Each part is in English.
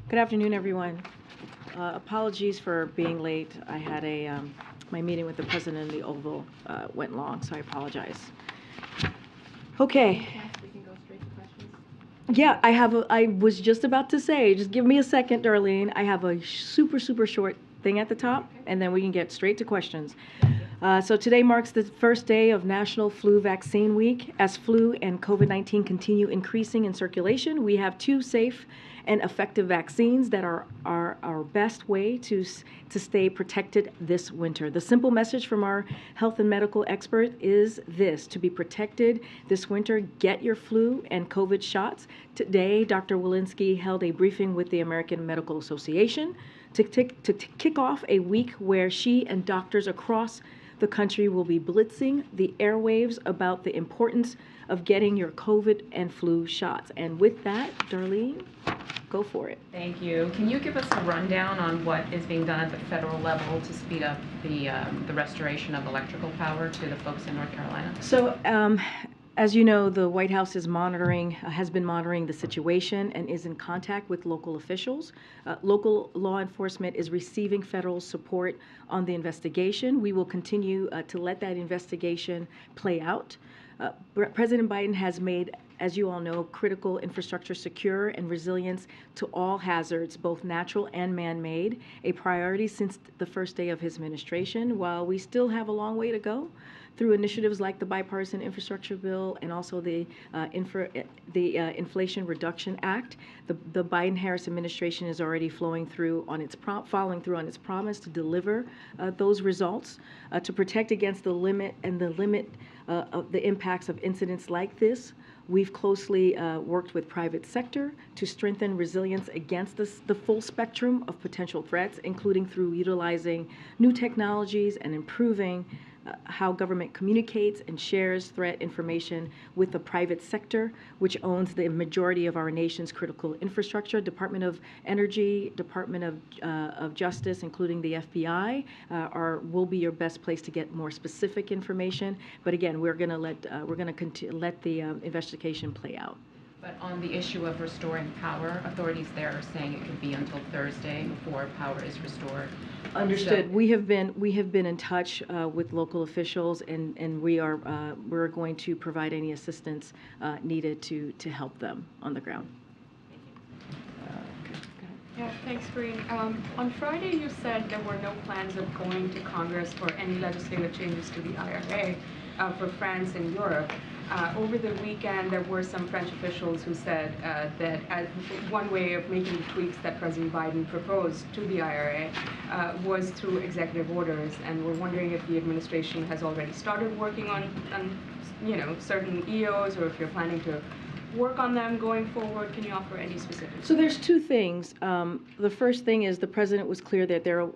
Good afternoon, everyone. Apologies for being late. I had my meeting with the president of the Oval went long, so I apologize. Okay. We can go straight to questions. Yeah, I was just about to say, just give me a second, Darlene. I have a super short thing at the top, and then we can get straight to questions. So today marks the first day of National Flu Vaccine Week. As flu and COVID-19 continue increasing in circulation, we have two safe and effective vaccines that are our best way to stay protected this winter. The simple message from our health and medical expert is this: to be protected this winter, get your flu and COVID shots. Today, Dr. Walensky held a briefing with the American Medical Association to kick off a week where she and doctors across the country will be blitzing the airwaves about the importance of getting your COVID and flu shots. And with that, Darlene, go for it. Thank you. Can you give us a rundown on what is being done at the federal level to speed up the restoration of electrical power to the folks in North Carolina? So, as you know, the White House is has been monitoring the situation and is in contact with local officials. Local law enforcement is receiving federal support on the investigation. We will continue to let that investigation play out. President Biden has made, as you all know, critical infrastructure secure and resilience to all hazards, both natural and man-made, a priority since the first day of his administration. While we still have a long way to go, through initiatives like the bipartisan infrastructure bill and also the Inflation Reduction Act, the Biden-Harris administration is already following through on its promise to deliver those results to protect against the impacts of incidents like this. We've closely worked with private sector to strengthen resilience against the full spectrum of potential threats, including through utilizing new technologies and improving how government communicates and shares threat information with the private sector, which owns the majority of our nation's critical infrastructure. Department of Energy, Department of Justice, including the FBI, will be your best place to get more specific information. But again, we're going to let the investigation play out. But on the issue of restoring power, authorities there are saying it could be until Thursday before power is restored. Understood. So, we have been in touch with local officials, and we're going to provide any assistance needed to help them on the ground. Thank you. Yeah, thanks, Karine. On Friday, you said there were no plans of going to Congress for any legislative changes to the IRA for France and Europe. Over the weekend, there were some French officials who said that one way of making the tweaks that President Biden proposed to the IRA was through executive orders, and we're wondering if the administration has already started working on certain EOs, or if you're planning to work on them going forward. Can you offer any specifics? So there's two things. The first thing is the president was clear that there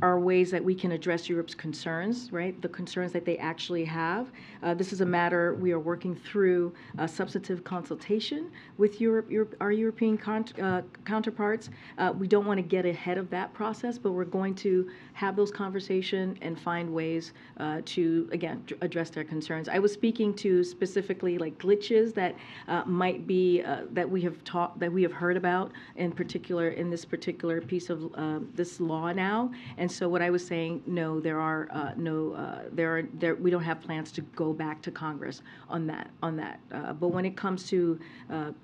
are ways that we can address Europe's concerns, right? The concerns that they actually have. This is a matter we are working through substantive consultation with our European counterparts. We don't want to get ahead of that process, but we're going to have those conversations and find ways to, again, address their concerns. I was speaking to specifically like glitches that might be that we have heard about in this particular piece of this law now. And so what I was saying, no, we don't have plans to go back to Congress on that. But when it comes to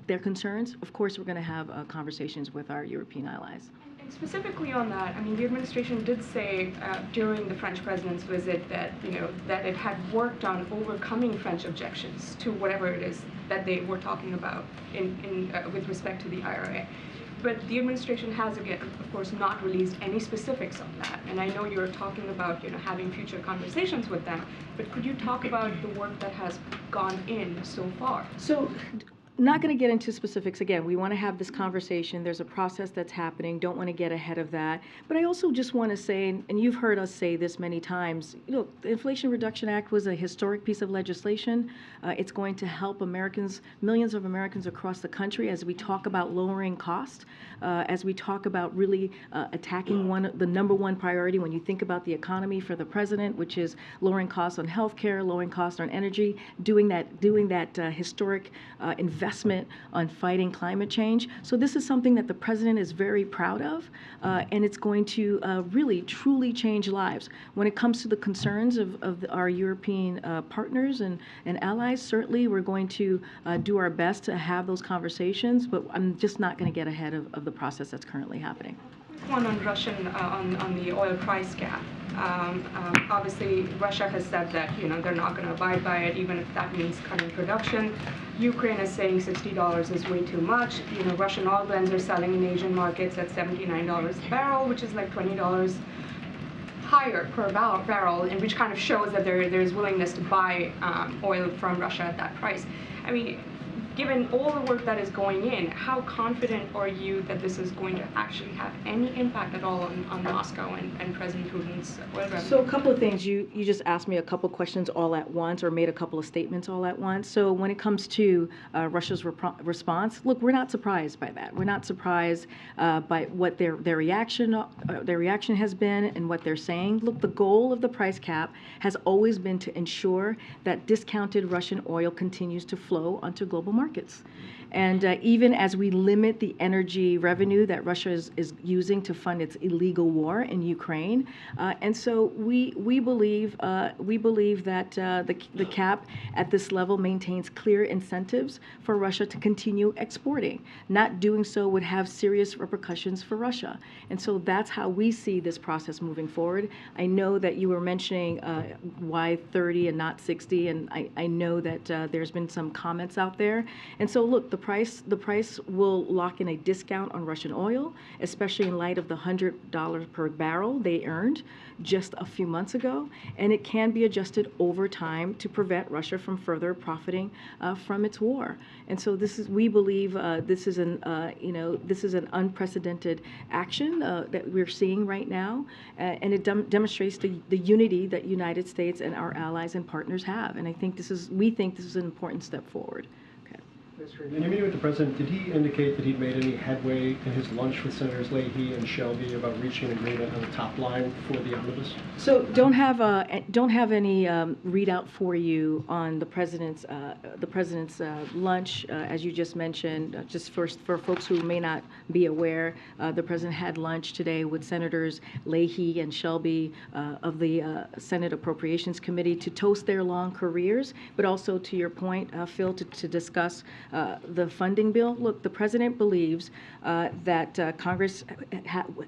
their concerns, of course, we're going to have conversations with our European allies. And specifically on that, I mean, the administration did say during the French president's visit that that it had worked on overcoming French objections to whatever it is that they were talking about with respect to the IRA. But the administration has, again, of course, not released any specifics on that. And I know you're talking about having future conversations with them. But could you talk about the work that has gone in so far? So, not going to get into specifics again. We want to have this conversation. There's a process that's happening. Don't want to get ahead of that. But I also just want to say, and you've heard us say this many times, the Inflation Reduction Act was a historic piece of legislation. It's going to help Americans, millions of Americans across the country, as we talk about lowering cost, as we talk about really attacking the number one priority when you think about the economy for the president, which is lowering costs on health care, lowering costs on energy, doing that historic investment on fighting climate change. So this is something that the president is very proud of, and it's going to really, truly change lives. When it comes to the concerns of our European partners and allies, certainly we're going to do our best to have those conversations, but I'm just not going to get ahead of the process that's currently happening. One on on the oil price cap. Obviously, Russia has said that they're not going to abide by it, even if that means cutting production. Ukraine is saying $60 is way too much. Russian oil blends are selling in Asian markets at $79 a barrel, which is like $20 higher per barrel, and which kind of shows that there's willingness to buy oil from Russia at that price. I mean, given all the work that is going in, how confident are you that this is going to actually have any impact at all on Moscow and President Putin's oil revenue? So a couple of things. You just asked me a couple questions all at once, or made a couple of statements all at once. So when it comes to Russia's response, look, we're not surprised by that. We're not surprised by what their reaction has been and what they're saying. Look, the goal of the price cap has always been to ensure that discounted Russian oil continues to flow onto global markets. And even as we limit the energy revenue that Russia is using to fund its illegal war in Ukraine, and so we believe that the cap at this level maintains clear incentives for Russia to continue exporting. Not doing so would have serious repercussions for Russia, and so that's how we see this process moving forward. I know that you were mentioning why 30 and not 60, and I know that there's been some comments out there. And so look, the price will lock in a discount on Russian oil, especially in light of the $100 per barrel they earned just a few months ago, and it can be adjusted over time to prevent Russia from further profiting from its war. And so we believe this is an unprecedented action that we're seeing right now, and it demonstrates the unity that United States and our allies and partners have. And we think this is an important step forward. In your meeting with the president, did he indicate that he'd made any headway in his lunch with Senators Leahy and Shelby about reaching an agreement on the top line for the omnibus? So don't have any readout for you on the president's lunch, as you just mentioned. Just for folks who may not be aware, the president had lunch today with Senators Leahy and Shelby of the Senate Appropriations Committee to toast their long careers, but also, to your point, Phil, to discuss the funding bill. Look, the president believes that Congress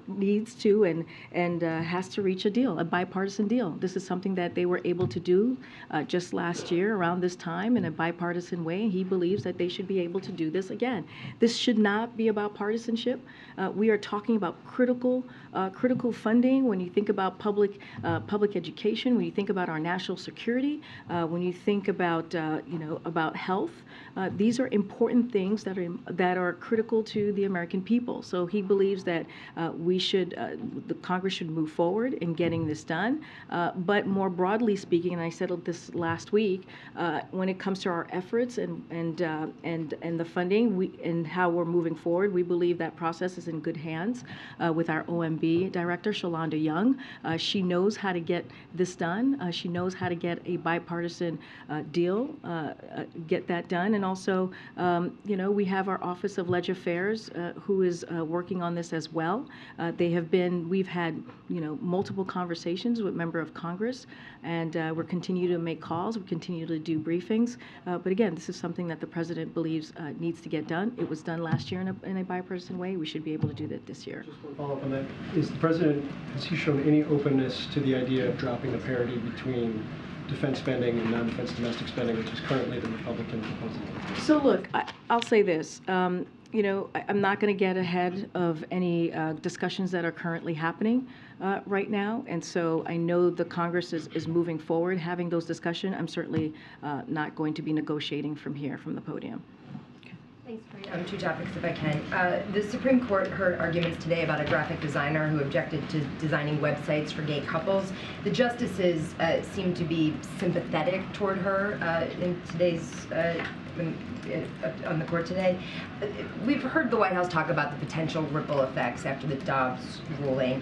needs to and has to reach a deal, a bipartisan deal. This is something that they were able to do just last year around this time in a bipartisan way. He believes that they should be able to do this again. This should not be about partisanship. We are talking about critical funding. When you think about public education, when you think about our national security, when you think about about health, these are important things that are critical to the American people. So he believes that the Congress should move forward in getting this done. But more broadly speaking, and I said this last week, when it comes to our efforts and the funding and how we're moving forward, we believe that process is in good hands with our OMB director, Shalonda Young. She knows how to get this done. She knows how to get a bipartisan deal, get that done. And also, we have our Office of Leg Affairs who is working on this as well. We've had, multiple conversations with members of Congress, and we're continuing to make calls. We continue to do briefings. But again, this is something that the president believes needs to get done. It was done last year in a bipartisan way. We should be able to do that this year. Just one follow-up on that. Has he shown any openness to the idea of dropping the parity between defense spending and non-defense domestic spending, which is currently the Republican proposal? So look, I'll say this. I'm not going to get ahead of any discussions that are currently happening right now. And so I know the Congress is moving forward, having those discussions. I'm certainly not going to be negotiating from here, from the podium. Thanks, Karine. Two topics, if I can. The Supreme Court heard arguments today about a graphic designer who objected to designing websites for gay couples. The justices seem to be sympathetic toward her in today's on the court today. We've heard the White House talk about the potential ripple effects after the Dobbs ruling.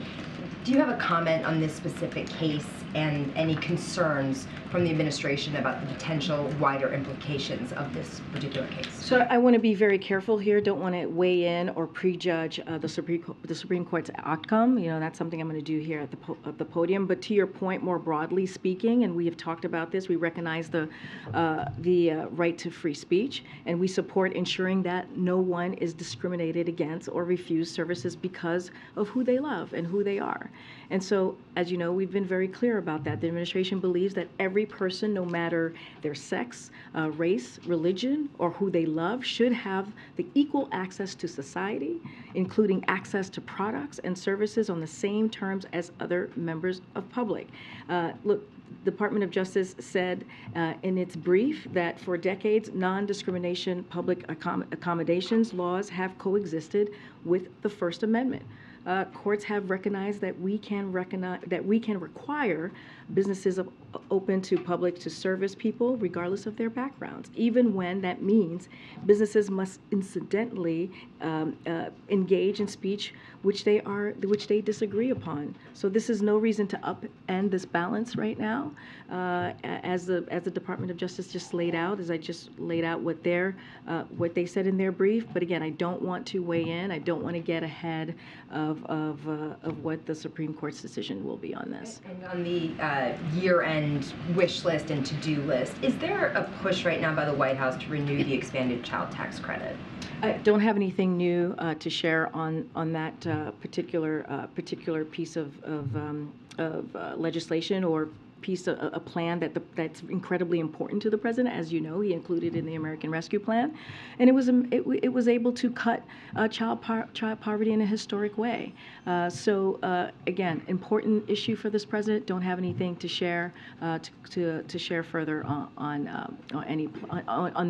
Do you have a comment on this specific case and any concerns from the administration about the potential wider implications of this particular case? So I want to be very careful here. Don't want to weigh in or prejudge the Supreme Court's outcome. That's something I'm going to do here at the podium. But to your point, more broadly speaking, and we have talked about this, we recognize the right to free speech, and we support ensuring that no one is discriminated against or refused services because of who they love and who they are. And so, as you know, we've been very clear about that. The administration believes that every person, no matter their sex, race, religion, or who they love, should have the equal access to society, including access to products and services on the same terms as other members of public. Look, the Department of Justice said in its brief that for decades, non-discrimination public accommodations laws have coexisted with the First Amendment. Courts have recognized that we can require businesses open to public to service people regardless of their backgrounds, even when that means businesses must incidentally engage in speech which they disagree upon. So this is no reason to upend this balance right now, as the Department of Justice just laid out, as I just laid out what they said in their brief. But again, I don't want to weigh in. I don't want to get ahead of what the Supreme Court's decision will be on this. And on the year-end wish list and to-do list, is there a push right now by the White House to renew the expanded child tax credit? I don't have anything new to share on that particular piece of legislation or a plan that's incredibly important to the president. As you know, he included in the American Rescue Plan, and it was able to cut child poverty in a historic way. Again, important issue for this president. Don't have anything to share to share further on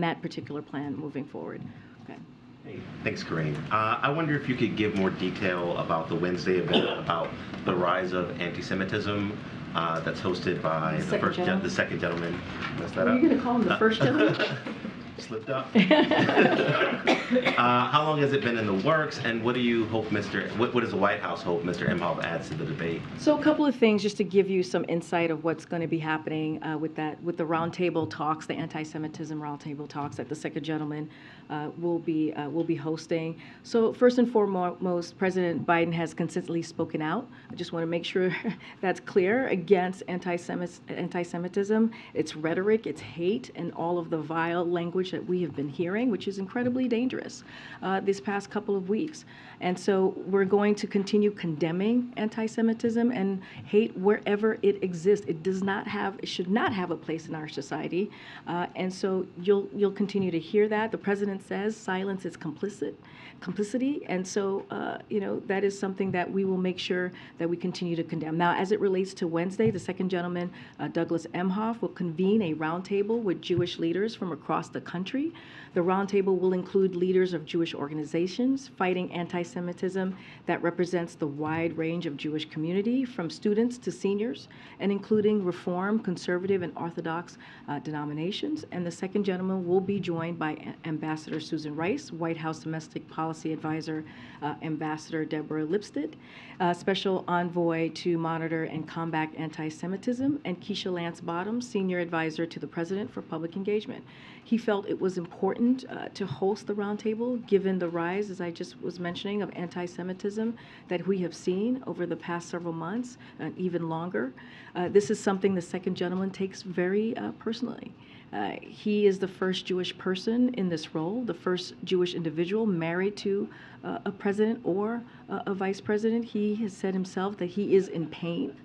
that particular plan moving forward. Okay. Hey, thanks, Karine. I wonder if you could give more detail about the Wednesday event about the rise of anti-Semitism that's hosted by the second gentleman. Messed that up. Are you going to call him the first gentleman? Slipped up. How long has it been in the works, and what do you hope what does the White House hope Mr. Imhoff adds to the debate? So a couple of things just to give you some insight of what's going to be happening with the roundtable talks, the anti-Semitism roundtable talks that the second gentleman will be hosting. So first and foremost, President Biden has consistently spoken out. I just want to make sure that's clear against anti-Semitism, its rhetoric, its hate, and all of the vile language language that we have been hearing, which is incredibly dangerous this past couple of weeks. And so we're going to continue condemning anti-Semitism and hate wherever it exists. It should not have a place in our society. And so you'll continue to hear that. The president says silence is complicity. And so, that is something that we will make sure that we continue to condemn. Now, as it relates to Wednesday, the second gentleman, Douglas Emhoff, will convene a roundtable with Jewish leaders from across the country. The roundtable will include leaders of Jewish organizations fighting anti-Semitism that represents the wide range of Jewish community, from students to seniors, and including Reform, Conservative, and Orthodox denominations. And the second gentleman will be joined by Ambassador Susan Rice, White House Domestic Policy Advisor Ambassador Deborah Lipstadt, Special Envoy to Monitor and Combat Anti-Semitism, and Keisha Lance Bottoms, Senior Advisor to the President for Public Engagement. He felt it was important to host the roundtable, given the rise, as I just was mentioning, of anti-Semitism that we have seen over the past several months, and even longer. This is something the second gentleman takes very personally. He is the first Jewish person in this role, the first Jewish individual married to a president or a vice president. He has said himself that he is in pain.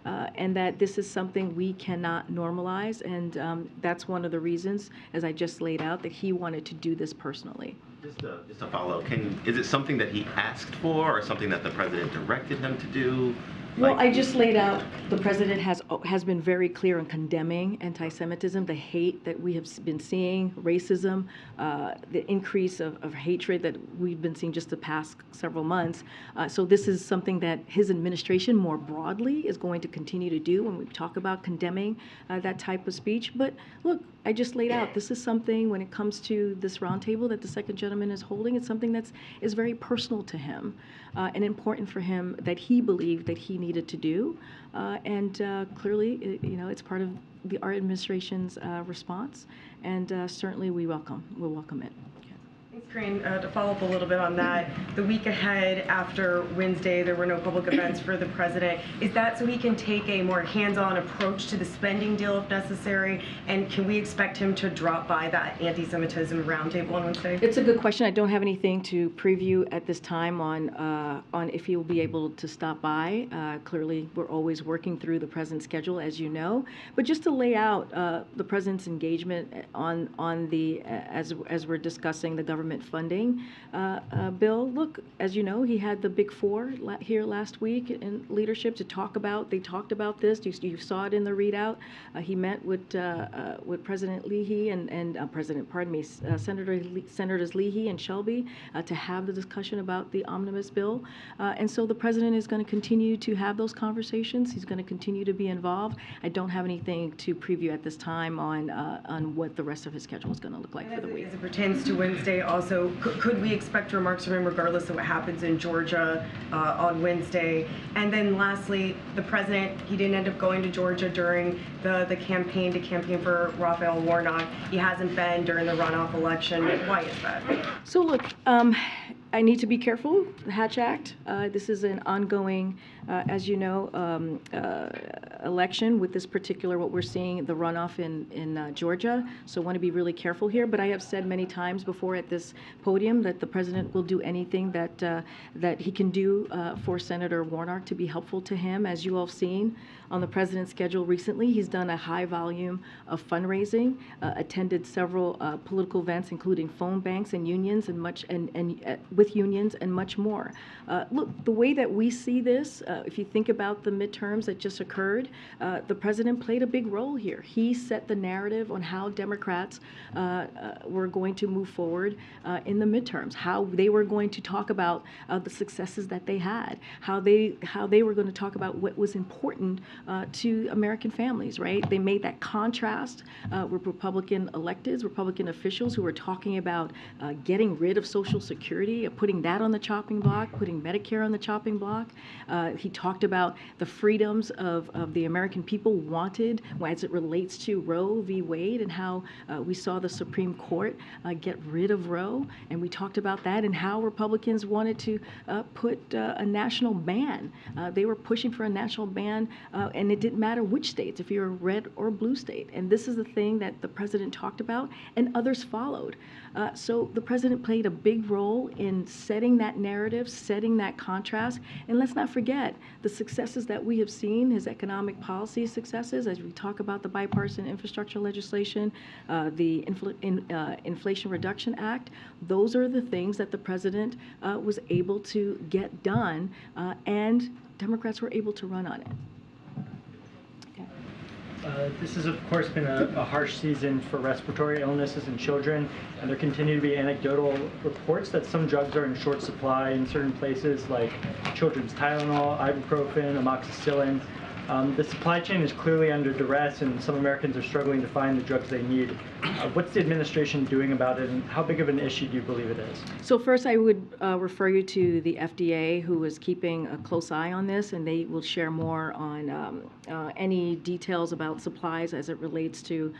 And that this is something we cannot normalize, and that's one of the reasons, as I just laid out, that he wanted to do this personally. Just a follow. Is it something that he asked for, or something that the president directed him to do? Well, I just laid out, the president has been very clear in condemning anti-Semitism, the hate that we have been seeing, racism, the increase of hatred that we've been seeing just the past several months. So this is something that his administration more broadly is going to continue to do when we talk about condemning that type of speech. But look, I just laid out, this is something, when it comes to this roundtable that the second gentleman is holding, it's something that is very personal to him and important for him, that he believed that he needed to do. And clearly, it's part of our administration's response, and certainly we'll welcome it. Thanks, Karine. To follow up a little bit on that, the week ahead after Wednesday, there were no public events for the president. Is that so he can take a more hands-on approach to the spending deal if necessary? And can we expect him to drop by that anti-Semitism roundtable on Wednesday? It's a good question. I don't have anything to preview at this time on if he will be able to stop by. Clearly, we're always working through the president's schedule, as you know. But just to lay out the president's engagement on the as we're discussing the government funding bill. Look, as you know, he had the Big Four here last week in leadership to talk about. They talked about this. You saw it in the readout. He met with President Leahy and Senators Leahy and Shelby to have the discussion about the omnibus bill. And so the president is going to continue to have those conversations. He's going to continue to be involved. I don't have anything to preview at this time on what the rest of his schedule is going to look like for the week. As it pertains to Wednesday, also, could we expect remarks from him regardless of what happens in Georgia on Wednesday? And then lastly, the president, he didn't end up going to Georgia during the campaign for Raphael Warnock. He hasn't been during the runoff election. Why is that? So look, I need to be careful, the Hatch Act. This is an ongoing, as you know, election with this particular, what we're seeing, the runoff in Georgia. So I want to be really careful here. But I have said many times before at this podium that the president will do anything that he can do for Senator Warnock to be helpful to him. As you all have seen on the president's schedule recently, he's done a high volume of fundraising, attended several political events, including phone banks and unions with unions and much more. Look, the way that we see this, if you think about the midterms that just occurred, the president played a big role here. He set the narrative on how Democrats were going to move forward in the midterms, how they were going to talk about the successes that they had, how they were going to talk about what was important to American families, right? They made that contrast with Republican electeds, Republican officials who were talking about getting rid of Social Security, putting that on the chopping block, putting Medicare on the chopping block. He talked about the freedoms of the American people wanted as it relates to Roe v. Wade, and how we saw the Supreme Court get rid of Roe. And we talked about that and how Republicans wanted to put a national ban. They were pushing for a national ban, and it didn't matter which states, if you're a red or blue state. And this is the thing that the president talked about, and others followed. So the president played a big role in setting that narrative, setting that contrast. And let's not forget the successes that we have seen, his economic policy successes, as we talk about the bipartisan infrastructure legislation, the Inflation Reduction Act. Those are the things that the president was able to get done, and Democrats were able to run on it. This has, of course, been a harsh season for respiratory illnesses in children, and there continue to be anecdotal reports that some drugs are in short supply in certain places, like children's Tylenol, ibuprofen, amoxicillin. The supply chain is clearly under duress, and some Americans are struggling to find the drugs they need. What's the administration doing about it, and how big of an issue do you believe it is? So first, I would refer you to the FDA, who is keeping a close eye on this, and they will share more on any details about supplies as it relates to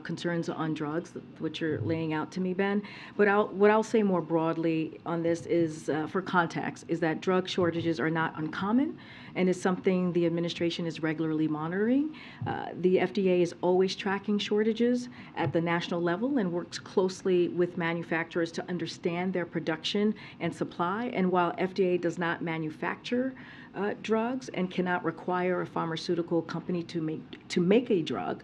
concerns on drugs, which you're laying out to me, Ben. But what I'll say more broadly on this is, for context, is that drug shortages are not uncommon, and is something the administration is regularly monitoring. The FDA is always tracking shortages at the national level and works closely with manufacturers to understand their production and supply. And while FDA does not manufacture drugs and cannot require a pharmaceutical company to make a drug,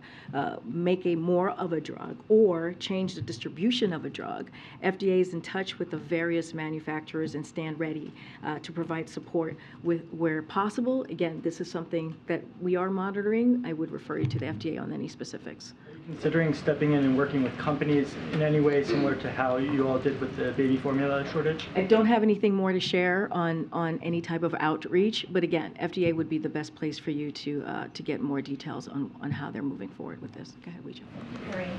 make a more of a drug, or change the distribution of a drug, FDA is in touch with the various manufacturers and stand ready to provide support where possible. Again, this is something that we are monitoring. I would refer you to the FDA on any specifics. Are you considering stepping in and working with companies in any way similar to how you all did with the baby formula shortage? I don't have anything more to share on any type of outreach, but again, FDA would be the best place for you to get more details on how they're moving forward with this. Go ahead, Ouija. Karine,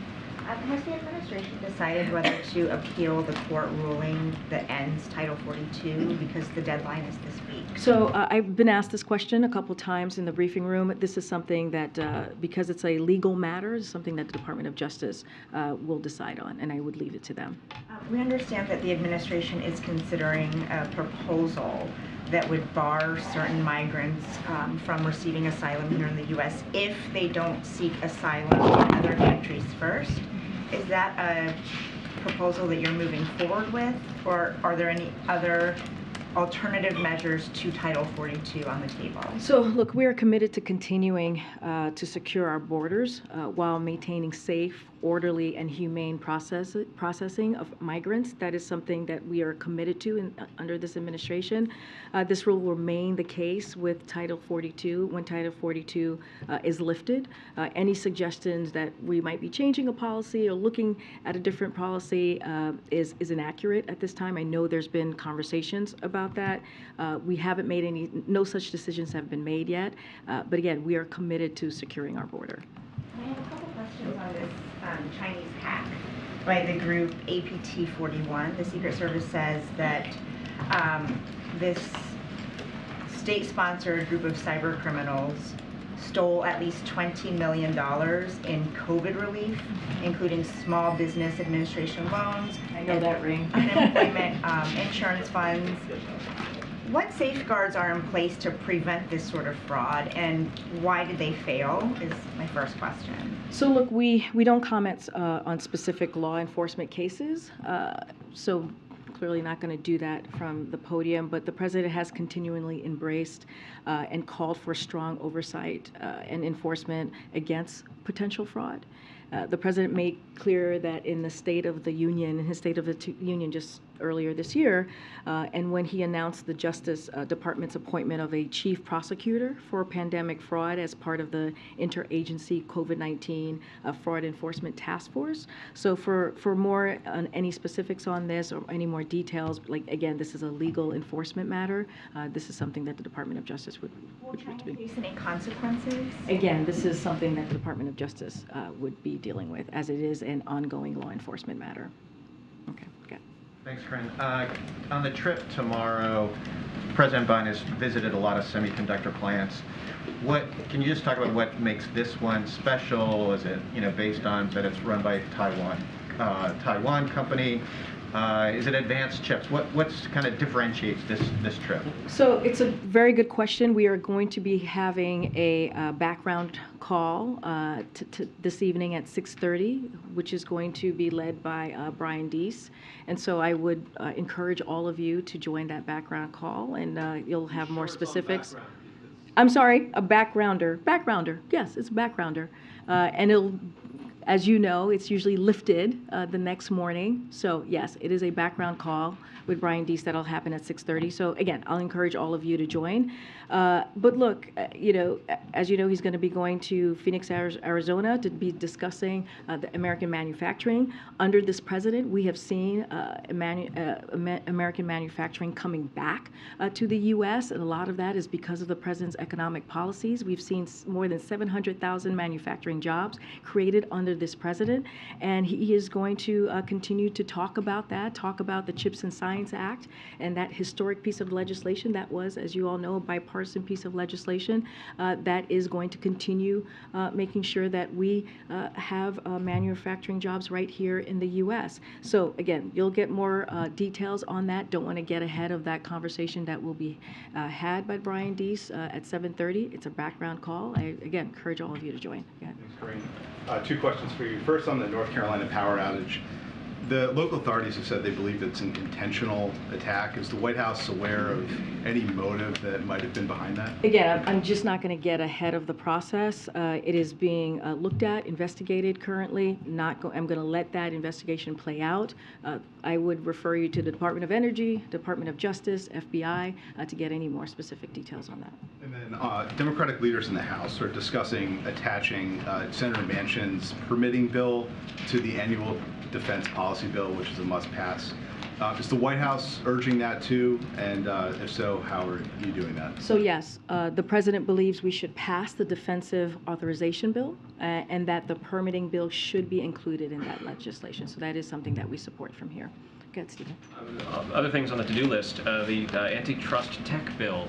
has the administration decided whether to appeal the court ruling that ends Title 42, because the deadline is this week? So I've been asked this question a couple times in the briefing room. This is something that, because it's a legal matter, is something that the Department of Justice will decide on, and I would leave it to them. We understand that the administration is considering a proposal that would bar certain migrants from receiving asylum here in the U.S. if they don't seek asylum in other countries first. Is that a proposal that you're moving forward with, or are there any other alternative measures to Title 42 on the table? So, look, we are committed to continuing to secure our borders while maintaining safe, orderly, and humane processing of migrants. That is something that we are committed to under this administration. This will remain the case with Title 42 when Title 42 is lifted. Any suggestions that we might be changing a policy or looking at a different policy is inaccurate at this time. I know there's been conversations about that. We haven't made no such decisions have been made yet. But again, we are committed to securing our border. I have a couple questions on this Chinese hack by the group APT41. The Secret Service says that this state-sponsored group of cyber criminals stole at least $20 million in COVID relief, including small business administration loans. I know that ring. Unemployment insurance funds. What safeguards are in place to prevent this sort of fraud, and why did they fail, is my first question. So look, we don't comment on specific law enforcement cases, so clearly not going to do that from the podium, but the president has continually embraced and called for strong oversight and enforcement against potential fraud. The president made clear that in the State of the Union, in his State of the Union just earlier this year, and when he announced the Justice Department's appointment of a chief prosecutor for pandemic fraud as part of the interagency COVID-19 fraud enforcement task force. So for more on any specifics on this or any more details, like again, this is a legal enforcement matter. This is something that the Department of Justice would face any consequences? Again, this is something that the Department of Justice would be dealing with, as it is an ongoing law enforcement matter. Okay, good. Thanks, Karine. On the trip tomorrow, President Biden has visited a lot of semiconductor plants. Can you just talk about what makes this one special? Is it based on that it's run by Taiwan company? Is it advanced chips? What's kind of differentiates this trip? So it's a very good question. We are going to be having a background call this evening at 6:30, which is going to be led by Brian Deese. And so I would encourage all of you to join that background call, and you'll have more specifics. I'm sorry, a backgrounder. Backgrounder, yes, it's a backgrounder. And it'll, as you know, it's usually lifted the next morning. So yes, it is a background call with Brian Deese that'll happen at 6:30. So again, I'll encourage all of you to join. But look, as you know, he's going to be going to Phoenix, Arizona to be discussing the American manufacturing. Under this president, we have seen American manufacturing coming back to the U.S., and a lot of that is because of the president's economic policies. We've seen more than 700,000 manufacturing jobs created under this president, and he is going to continue to talk about that, talk about the CHIPS and Science Act, and that historic piece of legislation that was, as you all know, a bipartisan piece of legislation that is going to continue making sure that we have manufacturing jobs right here in the U.S. So again, you'll get more details on that. Don't want to get ahead of that conversation that will be had by Brian Deese at 7:30. It's a background call. I, again, encourage all of you to join. Thanks, Karine. Two questions for you. First, on the North Carolina power outage. The local authorities have said they believe it's an intentional attack. Is the White House aware of any motive that might have been behind that? Again, I'm just not going to get ahead of the process. It is being looked at, investigated currently. I'm going to let that investigation play out. I would refer you to the Department of Energy, Department of Justice, FBI, to get any more specific details on that. And then Democratic leaders in the House are discussing attaching Senator Manchin's permitting bill to the annual defense policy bill, which is a must-pass. Is the White House urging that too? And if so, how are you doing that? So yes, the president believes we should pass the defensive authorization bill and that the permitting bill should be included in that legislation. So that is something that we support from here. Go ahead, Stephen. Other things on the to-do list, the antitrust tech bill.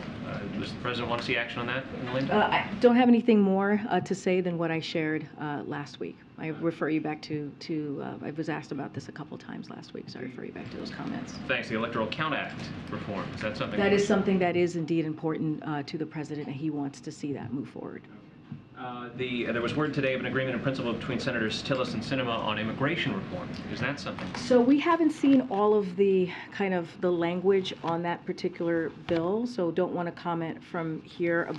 Does the president want to see action on that in the window? I don't have anything more to say than what I shared last week. I refer you back to I was asked about this a couple times last week, so I refer you back to those comments. Thanks. The Electoral Count Act reform, is that something? That is something that is indeed important to the president, and he wants to see that move forward. There was word today of an agreement in principle between Senators Tillis and Sinema on immigration reform. Is that something? So we haven't seen all of the kind of the language on that particular bill, so don't want to comment from here.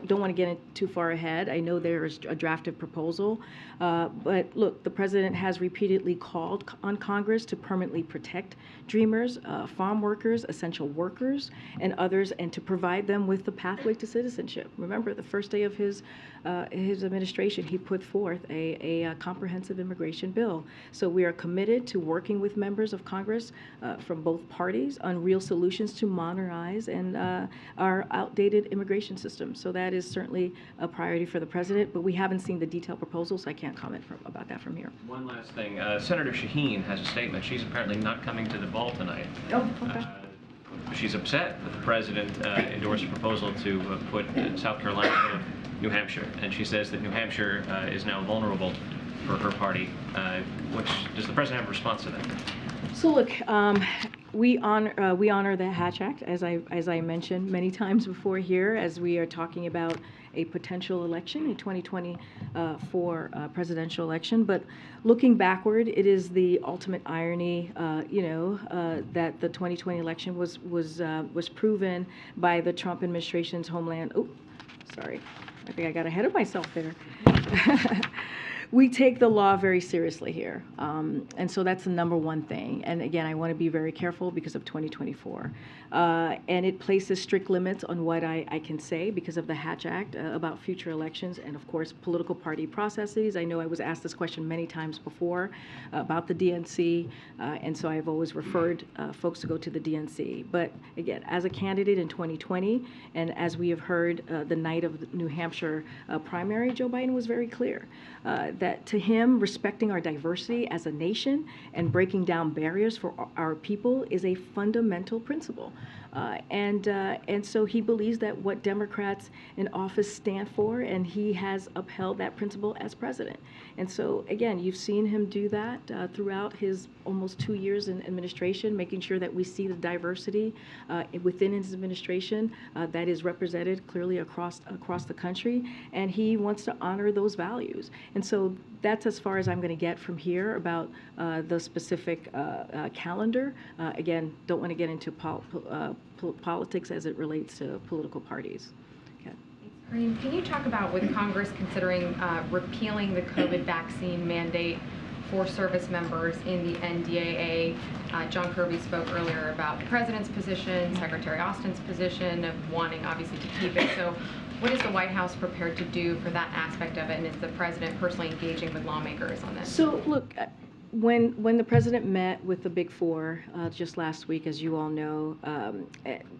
Don't want to get too far ahead. I know there is a drafted proposal, but look, the president has repeatedly called on Congress to permanently protect Dreamers, farm workers, essential workers, and others, and to provide them with the pathway to citizenship. Remember, the first day of his administration, he put forth a comprehensive immigration bill. So we are committed to working with members of Congress from both parties on real solutions to modernize and our outdated immigration system. So that is certainly a priority for the president, but we haven't seen the detailed proposal, so I can't comment about that from here. One last thing. Senator Shaheen has a statement. She's apparently not coming to the ball tonight. Oh, okay. She's upset that the president endorsed a proposal to put South Carolina ahead of New Hampshire, and she says that New Hampshire is now vulnerable for her party. Does the president have a response to that? So look, we honor the Hatch Act, as I mentioned many times before here, as we are talking about a potential election, a 2024 presidential election. But looking backward, it is the ultimate irony, that the 2020 election was proven by the Trump administration's Homeland. Oh, sorry, I think I got ahead of myself there. We take the law very seriously here, and so that's the number one thing. And again, I want to be very careful because of 2024. And it places strict limits on what I can say because of the Hatch Act about future elections and, of course, political party processes. I know I was asked this question many times before about the DNC, and so I've always referred folks to go to the DNC. But again, as a candidate in 2020, and as we have heard the night of New Hampshire, Hampshire primary, Joe Biden was very clear that to him, respecting our diversity as a nation and breaking down barriers for our people is a fundamental principle. And so he believes that what Democrats in office stand for, and he has upheld that principle as president. And so, again, you've seen him do that throughout his almost 2 years in administration, making sure that we see the diversity within his administration that is represented clearly across the country, and he wants to honor those values. And so that's as far as I'm going to get from here about the specific calendar. Again, don't want to get into politics as it relates to political parties. Okay. Karine, can you talk about with Congress considering repealing the COVID vaccine mandate for service members in the NDAA? John Kirby spoke earlier about the president's position, Secretary Austin's position of wanting obviously to keep it. So what is the White House prepared to do for that aspect of it, and is the president personally engaging with lawmakers on this? So look, when the president met with the Big Four just last week, as you all know,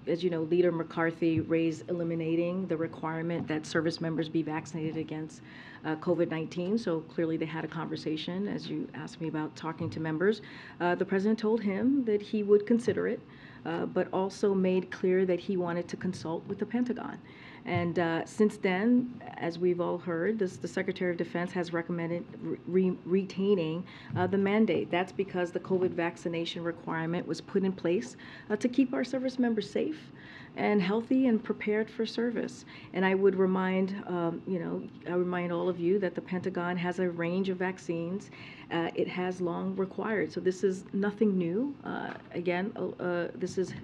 as you know, Leader McCarthy raised eliminating the requirement that service members be vaccinated against COVID-19. So clearly they had a conversation, as you asked me about talking to members. The president told him that he would consider it, but also made clear that he wanted to consult with the Pentagon. And since then, as we've all heard, the Secretary of Defense has recommended retaining the mandate. That's because the COVID vaccination requirement was put in place to keep our service members safe and healthy and prepared for service. And I would remind, I remind all of you that the Pentagon has a range of vaccines it has long required. So this is nothing new. Again, this is,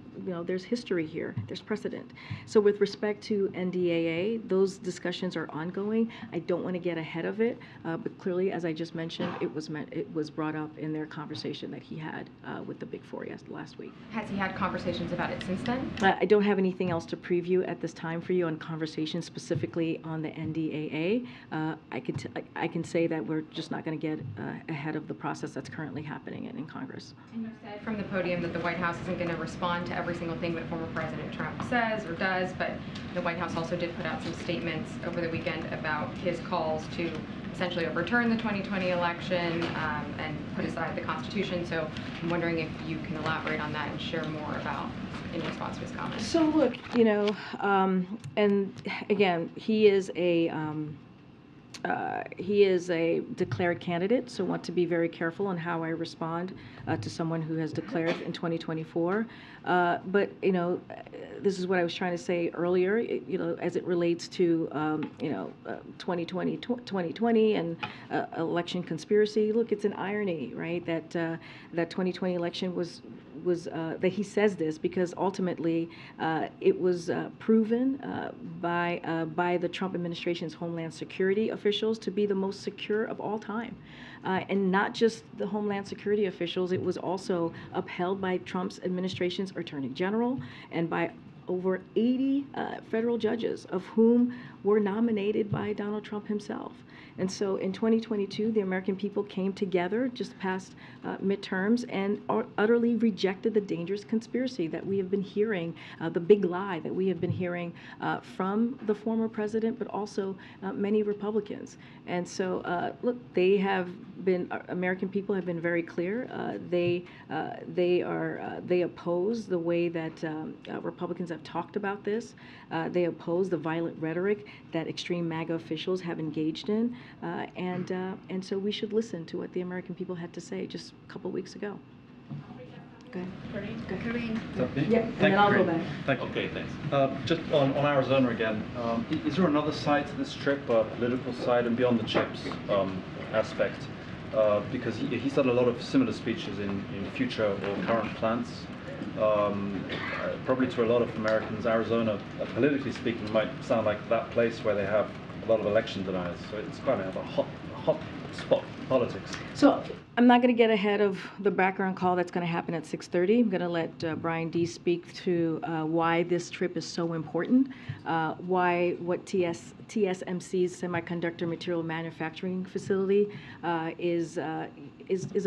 there's history here. There's precedent. So with respect to NDAA, those discussions are ongoing. I don't want to get ahead of it, but clearly, as I just mentioned, it was brought up in their conversation that he had with the Big Four last week. Has he had conversations about it since then? I don't have anything else to preview at this time for you on conversations specifically on the NDAA. I can say that we're just not going to get ahead of the process that's currently happening in Congress. And you said from the podium that the White House isn't going to respond to every single thing that former President Trump says or does, but the White House also did put out some statements over the weekend about his calls to essentially overturn the 2020 election and put aside the Constitution. So I'm wondering if you can elaborate on that and share more about in response to his comments. So look, and again, he is a declared candidate, so want to be very careful on how I respond to someone who has declared in 2024. But this is what I was trying to say earlier. As it relates to 2020 and election conspiracy. Look, it's an irony, right? That 2020 election was that he says this because ultimately it was proven by the Trump administration's Homeland Security officials to be the most secure of all time. And not just the Homeland Security officials, it was also upheld by Trump's administration's Attorney General and by over 80 federal judges, of whom were nominated by Donald Trump himself. And so in 2022, the American people came together just past midterms and utterly rejected the dangerous conspiracy that we have been hearing, the big lie that we have been hearing from the former president, but also many Republicans. And so, look, American people have been very clear. They oppose the way that Republicans have talked about this. They oppose the violent rhetoric that extreme MAGA officials have engaged in. And so we should listen to what the American people had to say just a couple weeks ago. Go ahead. Karine. Yeah, and then I'll go back. Thank you. Okay, thanks. Just on Arizona again, is there another side to this trip, a political side, and beyond the chips aspect? Because he's done a lot of similar speeches in future or current plants. Probably to a lot of Americans, Arizona, politically speaking, might sound like that place where they have a lot of election deniers. So it's kind of a hot spot politics. So I'm not going to get ahead of the background call that's going to happen at 6:30. I'm going to let Brian D. speak to why this trip is so important, why what TSMC's semiconductor material manufacturing facility is a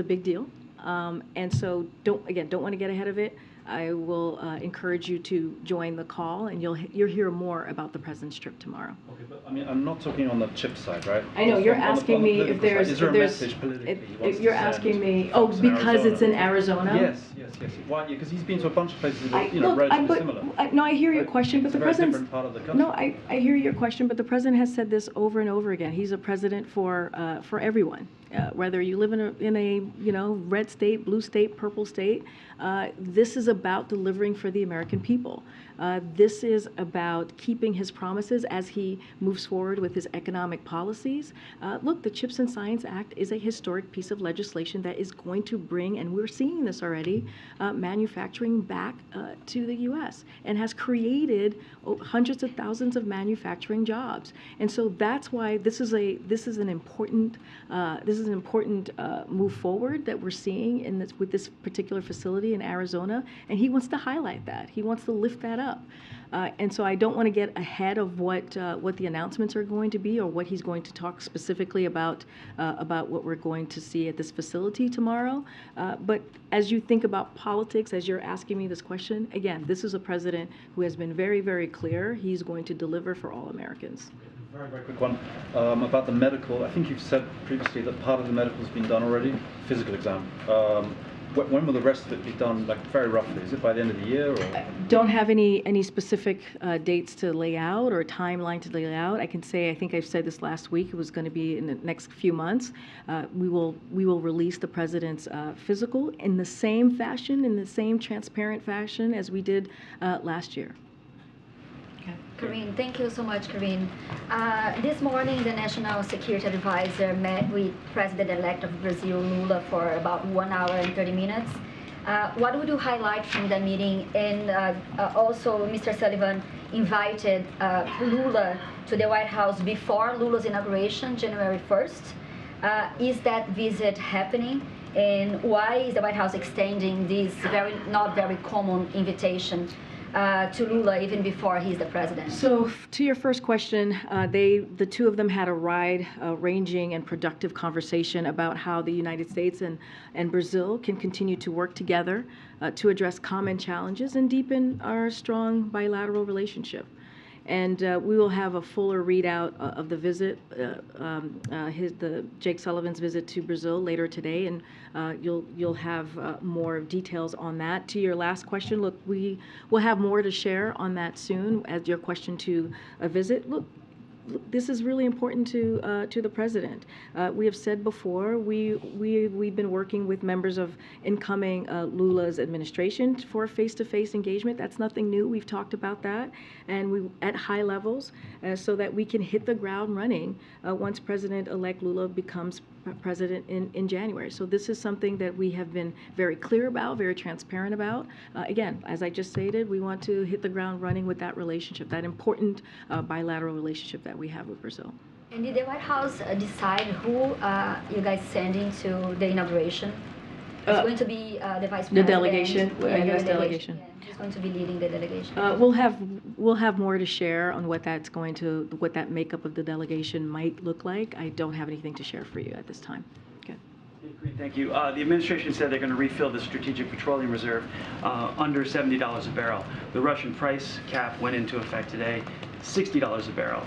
big deal. And so don't want to get ahead of it. I will encourage you to join the call, and you'll hear more about the president's trip tomorrow. Okay, but I mean, I'm not talking on the chip side, right? I know, you're asking me if there's... Is there a message politically he wants You're to asking send me, oh, folks in because it's in Arizona? Arizona? Yes. Why? Because he's been to a bunch of places that are, Look, relatively similar. no, I hear your question, but the president... It's a very different part of the country. No, I hear your question, but the president has said this over and over again. He's a president for everyone. Whether you live in a red state, blue state, purple state, this is about delivering for the American people. This is about keeping his promises as he moves forward with his economic policies. Look, the CHIPS and Science Act is a historic piece of legislation that is going to bring, and we're seeing this already, manufacturing back to the U.S. and has created hundreds of thousands of manufacturing jobs. And so that's why this is an important move forward that we're seeing with this particular facility in Arizona, and he wants to highlight that. He wants to lift that up. And so I don't want to get ahead of what the announcements are going to be or what he's going to talk specifically about what we're going to see at this facility tomorrow. But as you think about politics, as you're asking me this question, again, this is a president who has been very, very clear. He's going to deliver for all Americans. Very, very quick one about the medical. I think you've said previously that part of the medical has been done already, physical exam. When will the rest of it be done, like very roughly? Is it by the end of the year? Or? Don't have any specific dates to lay out or a timeline to lay out. I can say, I think I've said this last week, it was going to be in the next few months. We will release the president's physical in the same fashion, in the same transparent fashion as we did last year. Karine, thank you so much, Karine. This morning, the National Security Advisor met with President-elect of Brazil, Lula, for about 1 hour and 30 minutes. What would you highlight from the meeting? And also, Mr. Sullivan invited Lula to the White House before Lula's inauguration, January 1st. Is that visit happening? And why is the White House extending this not very common invitation to Lula even before he's the president? So to your first question, the two of them had a wide-ranging and productive conversation about how the United States and Brazil can continue to work together to address common challenges and deepen our strong bilateral relationship. And we will have a fuller readout of the visit, Jake Sullivan's visit to Brazil later today, and you'll have more details on that. To your last question, look, we will have more to share on that soon. As your question to a visit, look, this is really important to the president. We have said before, we've been working with members of incoming Lula's administration for face-to-face engagement. That's nothing new. We've talked about that, and we at high levels, so that we can hit the ground running once President-elect Lula becomes president in January. So this is something that we have been very clear about, very transparent about. Again, as I just stated, we want to hit the ground running with that relationship, that important bilateral relationship that we have with Brazil. And did the White House decide who you guys sending to the inauguration? It's going to be the vice president. The delegation, U.S. delegation. Yeah, he's going to be leading the delegation. We'll have more to share on what that makeup of the delegation might look like. I don't have anything to share for you at this time. Okay. Thank you. The administration said they're going to refill the Strategic Petroleum Reserve under $70 a barrel. The Russian price cap went into effect today, $60 a barrel.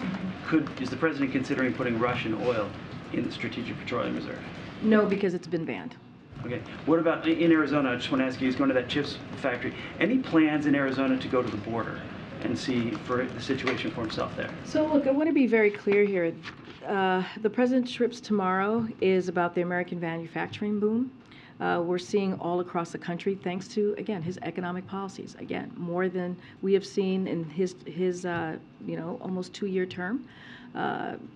Is the president considering putting Russian oil in the Strategic Petroleum Reserve? No, because it's been banned. Okay. What about in Arizona? I just want to ask you, he's going to that chips factory. Any plans in Arizona to go to the border and see for the situation for himself there? So look, I want to be very clear here. The president's trips tomorrow is about the American manufacturing boom. We're seeing all across the country, thanks to, again, his economic policies. Again, more than we have seen in his almost 2-year term.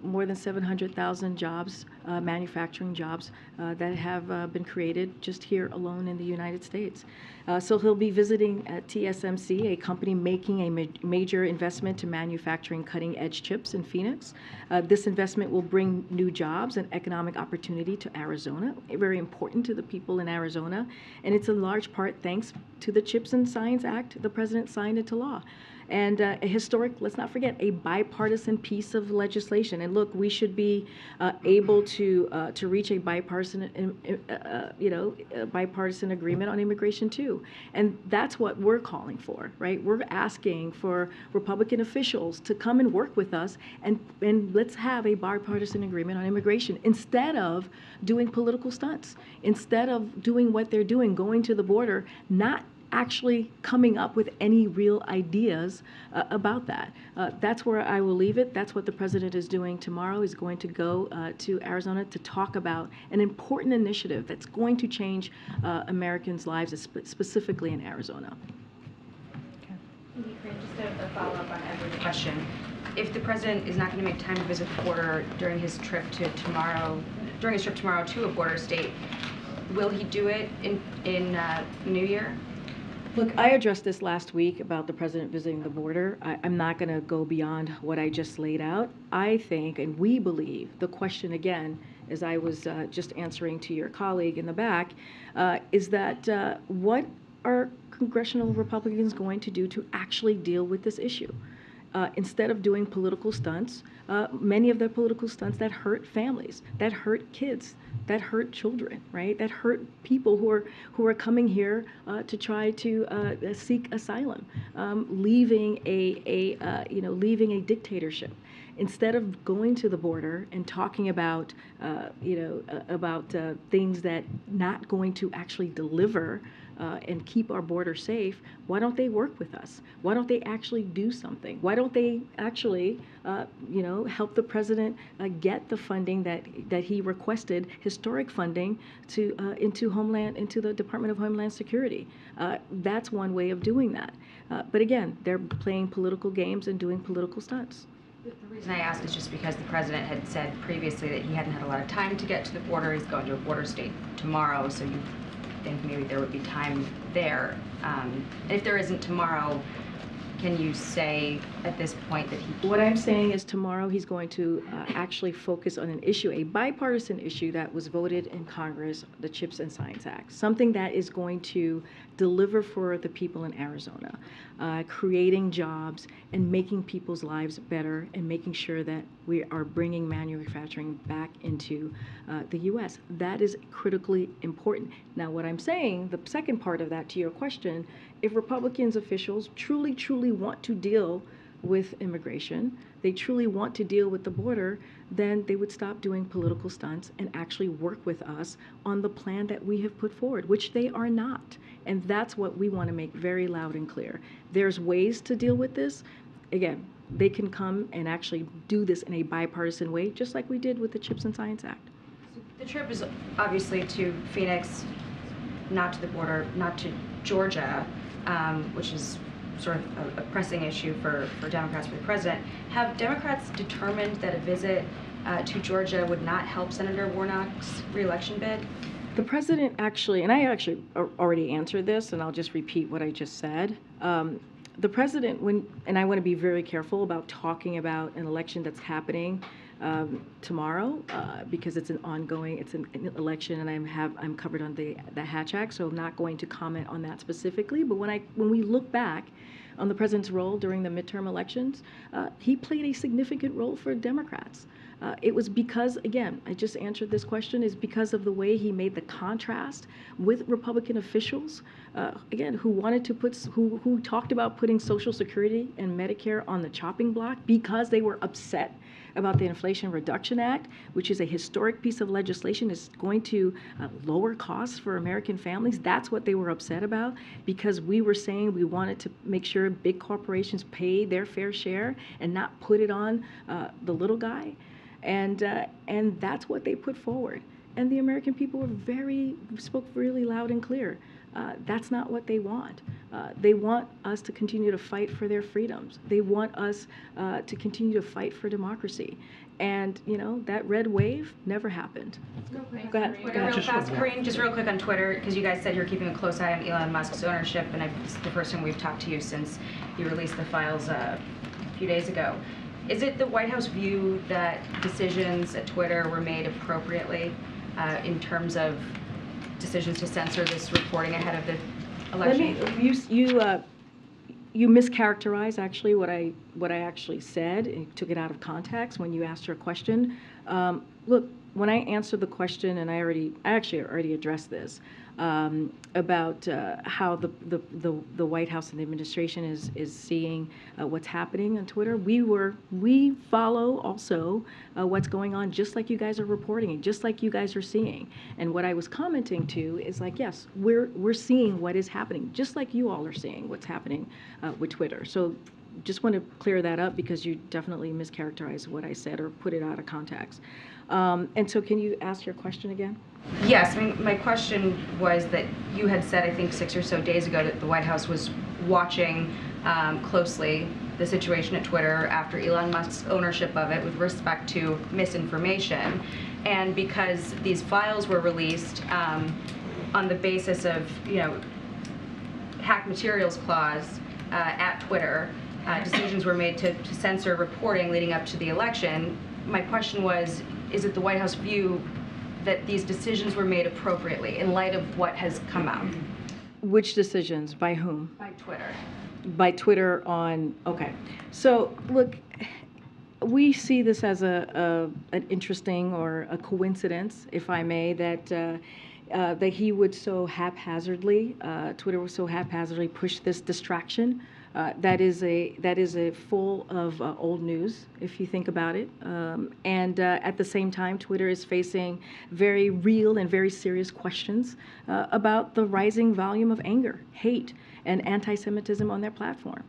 More than 700,000 jobs, manufacturing jobs, that have been created just here alone in the United States. So he'll be visiting at TSMC, a company making a major investment to manufacturing cutting-edge chips in Phoenix. This investment will bring new jobs and economic opportunity to Arizona, very important to the people in Arizona, and it's in large part thanks to the CHIPS and Science Act the president signed into law. and a historic, let's not forget, a bipartisan piece of legislation. And look, we should be able to reach a bipartisan, a bipartisan agreement on immigration too. And that's what we're calling for, right? We're asking for Republican officials to come and work with us, and let's have a bipartisan agreement on immigration instead of doing political stunts, instead of doing what they're doing, going to the border, not actually coming up with any real ideas about that. That's where I will leave it. That's what the president is doing tomorrow. He's going to go to Arizona to talk about an important initiative that's going to change Americans' lives, specifically in Arizona. Just a follow-up on Edward's question. If the president is not going to make time to visit the border during his trip tomorrow to a border state, will he do it in New Year? Look, I addressed this last week about the president visiting the border. I'm not going to go beyond what I just laid out. I think, and we believe, the question again, as I was just answering to your colleague in the back, is that what are congressional Republicans going to do to actually deal with this issue? Instead of doing political stunts, many of the political stunts that hurt families, that hurt kids, that hurt children, right? That hurt people who are coming here to try to seek asylum, leaving a dictatorship. Instead of going to the border and talking about things that not going to actually deliver and keep our border safe, why don't they work with us? Why don't they actually do something? Why don't they actually, help the president get the funding that he requested, historic funding, into the Department of Homeland Security? That's one way of doing that. But again, they're playing political games and doing political stunts. The reason I asked is just because the president had said previously that he hadn't had a lot of time to get to the border. He's going to a border state tomorrow, so you think maybe there would be time there. And if there isn't tomorrow, can you say at this point that he... What I'm saying is tomorrow he's going to actually focus on an issue, a bipartisan issue that was voted in Congress, the CHIPS and Science Act, something that is going to deliver for the people in Arizona, creating jobs and making people's lives better and making sure that we are bringing manufacturing back into the U.S. That is critically important. Now, what I'm saying, the second part of that to your question, if Republicans officials truly want to deal with immigration, they truly want to deal with the border, then they would stop doing political stunts and actually work with us on the plan that we have put forward, which they are not. And that's what we want to make very loud and clear. There's ways to deal with this. Again, they can come and actually do this in a bipartisan way, just like we did with the CHIPS and Science Act. So the trip is obviously to Phoenix, not to the border, not to Georgia, which is sort of a pressing issue for Democrats, for the president. Have Democrats determined that a visit to Georgia would not help Senator Warnock's re-election bid? The president actually, and I actually already answered this, and I'll just repeat what I just said. The president, and I want to be very careful about talking about an election that's happening tomorrow because it's an election, and I'm covered on the Hatch Act, so I'm not going to comment on that specifically. But when we look back on the president's role during the midterm elections, he played a significant role for Democrats. It was because, again, I just answered this question, is because of the way he made the contrast with Republican officials, again, who talked about putting Social Security and Medicare on the chopping block because they were upset about the Inflation Reduction Act, which is a historic piece of legislation, is going to lower costs for American families. That's what they were upset about, because we were saying we wanted to make sure big corporations pay their fair share and not put it on the little guy. And that's what they put forward. And the American people spoke really loud and clear. That's not what they want. They want us to continue to fight for their freedoms. They want us to continue to fight for democracy. And, that red wave never happened. Go ahead. Real fast, Karine, just real quick on Twitter, because you guys said you're keeping a close eye on Elon Musk's ownership, and it's the first time we've talked to you since he released the files a few days ago. Is it the White House view that decisions at Twitter were made appropriately in terms of decisions to censor this reporting ahead of the election? you mischaracterized actually what I actually said and took it out of context when you asked her a question. Look, when I answered the question, and I actually already addressed this, about how the White House and the administration is seeing what's happening on Twitter. We follow also what's going on, just like you guys are reporting it, just like you guys are seeing. And what I was commenting to is like, yes, we're seeing what is happening, just like you all are seeing what's happening with Twitter. So just want to clear that up because you definitely mischaracterized what I said or put it out of context. And so can you ask your question again? Yes, I mean, my question was that you had said, I think 6 or so days ago, that the White House was watching closely the situation at Twitter after Elon Musk's ownership of it with respect to misinformation. And because these files were released on the basis of, hack materials clause at Twitter, decisions were made to censor reporting leading up to the election. My question was, is it the White House view that these decisions were made appropriately in light of what has come out? Which decisions? By whom? By Twitter. By Twitter on, okay. So look, we see this as an interesting or a coincidence, if I may, that he would so haphazardly, Twitter would so haphazardly push this distraction. That is a full of old news, if you think about it. And at the same time, Twitter is facing very real and very serious questions about the rising volume of anger, hate, and anti-Semitism on their platform,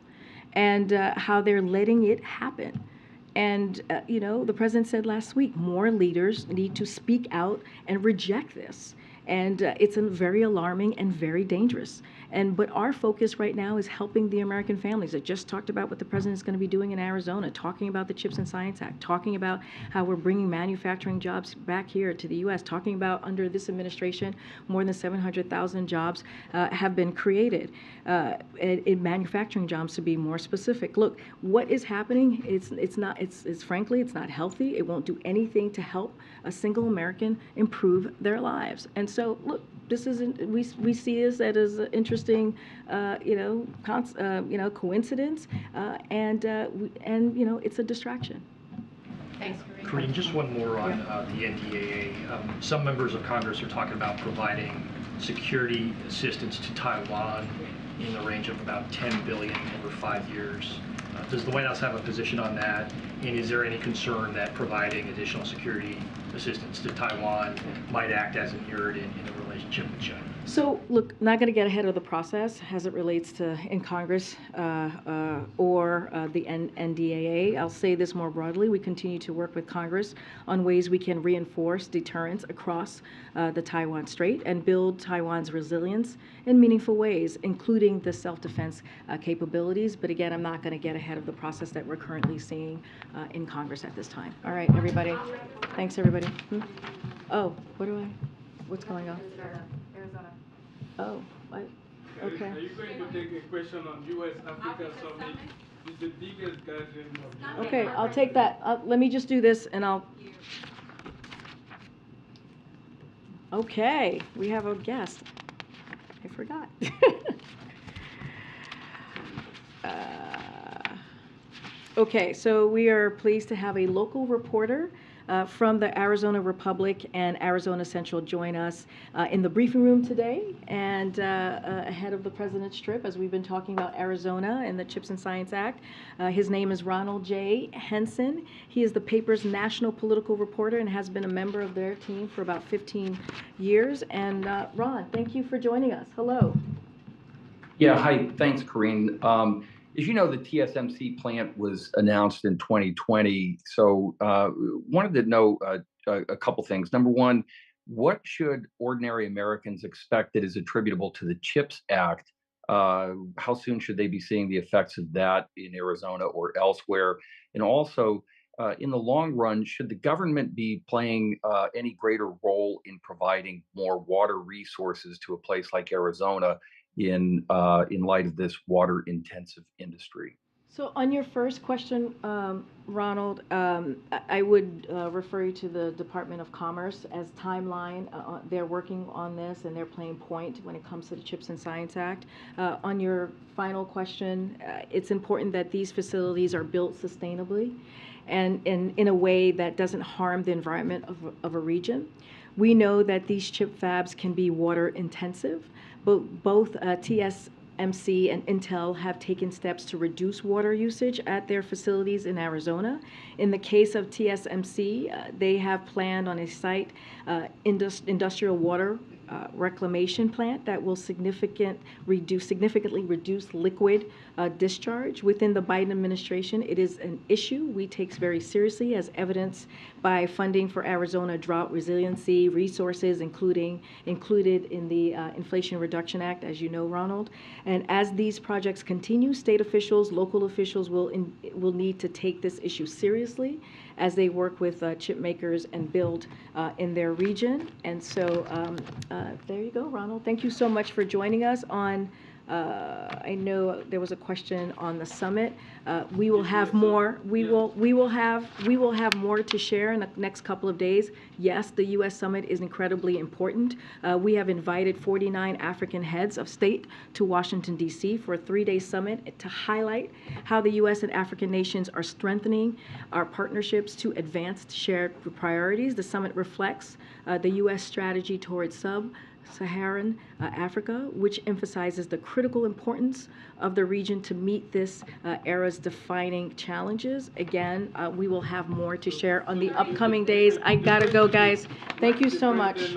and how they're letting it happen. And, the president said last week, more leaders need to speak out and reject this. And it's very alarming and very dangerous. But our focus right now is helping the American families. I just talked about what the president is going to be doing in Arizona, talking about the CHIPS and Science Act, talking about how we're bringing manufacturing jobs back here to the U.S., talking about under this administration, more than 700,000 jobs have been created, in manufacturing jobs to be more specific. Look, what is happening, it's frankly, it's not healthy. It won't do anything to help a single American improve their lives. And so, look, this isn't, we see this as an interesting, coincidence, and it's a distraction. Thanks, Karine, just one more on the NDAA. Some members of Congress are talking about providing security assistance to Taiwan in the range of about $10 billion over 5 years. Does the White House have a position on that? And is there any concern that providing additional security assistance to Taiwan might act as an irritant in the relationship with China? So, look, not going to get ahead of the process as it relates to in Congress or the NDAA. I'll say this more broadly. We continue to work with Congress on ways we can reinforce deterrence across the Taiwan Strait and build Taiwan's resilience in meaningful ways, including the self-defense capabilities. But again, I'm not going to get ahead of the process that we're currently seeing in Congress at this time. All right, everybody. Thanks, everybody. Oh, what's going on? Arizona. Oh, okay. Are you going to take a question on U.S.-Africa Summit? It's the biggest gathering of Okay, I'll take that. Let me just do this and I'll... Okay, we have a guest. I forgot. Okay, so we are pleased to have a local reporter from the Arizona Republic and Arizona Central join us in the briefing room today and ahead of the president's trip as we've been talking about Arizona and the CHIPS and Science Act. His name is Ronald J. Henson. He is the paper's national political reporter and has been a member of their team for about 15 years. And Ron, thank you for joining us. Hello. Yeah, hi. Thanks, Karine. As you know, the TSMC plant was announced in 2020. So wanted to know a couple things. Number one, what should ordinary Americans expect that is attributable to the CHIPS Act? How soon should they be seeing the effects of that in Arizona or elsewhere? And also, in the long run, should the government be playing any greater role in providing more water resources to a place like Arizona in light of this water-intensive industry? So on your first question, Ronald, I would refer you to the Department of Commerce as timeline. They're working on this and they're playing point when it comes to the CHIPS and Science Act. On your final question, it's important that these facilities are built sustainably and in a way that doesn't harm the environment of a region. We know that these chip fabs can be water intensive, but both TSMC and Intel have taken steps to reduce water usage at their facilities in Arizona. In the case of TSMC, they have planned on a site industrial water reclamation plant that will significantly reduce liquid discharge. Within the Biden administration, it is an issue we take very seriously, as evidenced by funding for Arizona drought resiliency resources, included in the Inflation Reduction Act, as you know, Ronald. And as these projects continue, state officials, local officials will need to take this issue seriously as they work with chip makers and build in their region. And so there you go, Ronald. Thank you so much for joining us on. I know there was a question on the summit. We will have more. We will have more to share in the next couple of days. Yes, the U.S. summit is incredibly important. We have invited 49 African heads of state to Washington, D.C. for a 3-day summit to highlight how the U.S. and African nations are strengthening our partnerships to advance shared priorities. The summit reflects the U.S. strategy towards Sub-Saharan Africa, which emphasizes the critical importance of the region to meet this era's defining challenges. Again, we will have more to share on the upcoming days. I gotta go, guys. Thank you so much.